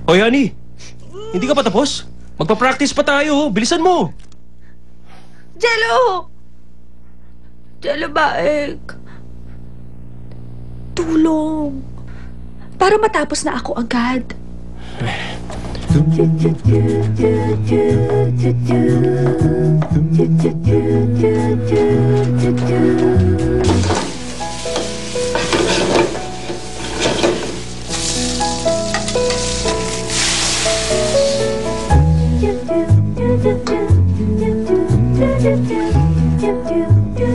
Hoy, honey. Hindi ka pa tapos? Magpa-practice pa tayo. Bilisan mo. Jello! Jello baek. Tulong. Para matapos na ako agad.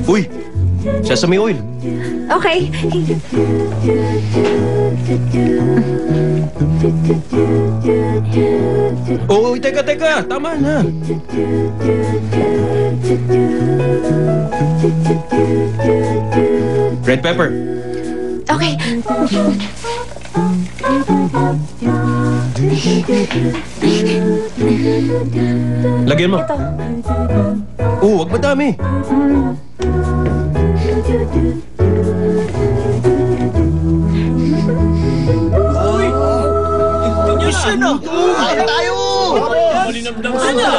Uy, sesame oil. Okay. Oo, teka. Tama na. Red pepper. Okay. Lagyan mo. Ito. Oo, wag madami. Uy! Tingnan siya na! Kain tayo! Malinamdam siya na!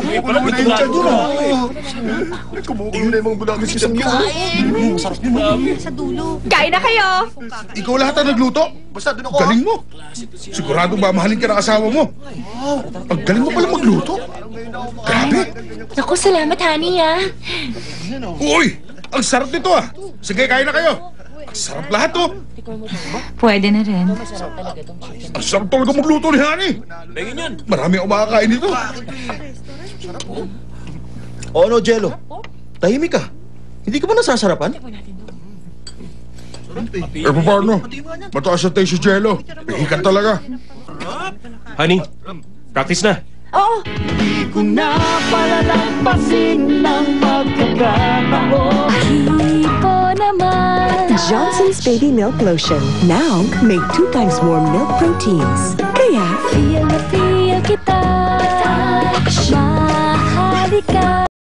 Kumuha naman na yung tiyan yun ah! Kumuha na yung mga bulagin sa isang yun. Masarap yun ah! Sa dulo. Kain na kayo! Ikaw lahat ang nagluto? Basta doon ako. Galing mo! Sigurado ba mahalin ka ng asawa mo? Ang galing mo pala magluto. Grabe! Naku, salamat, honey, ah. Uy! Ang sarap nito ah! Sige, kain na kayo! Ang sarap lahat oh! Pwede na rin. Ang sarap talaga magluto ni Hani! Bengin yan! Marami ang makakain nito. O ano, Jello? Tahimik ka. Hindi ka ba nasasarapan? Eh, paano? Mataas ang taste si Jello. Pihikan talaga. Honey, practice na. Oo. Hipo naman. Johnson's Baby Milk Lotion. Now, make 2 times more milk proteins. Kaya, Feel na feel kita. Mahalika.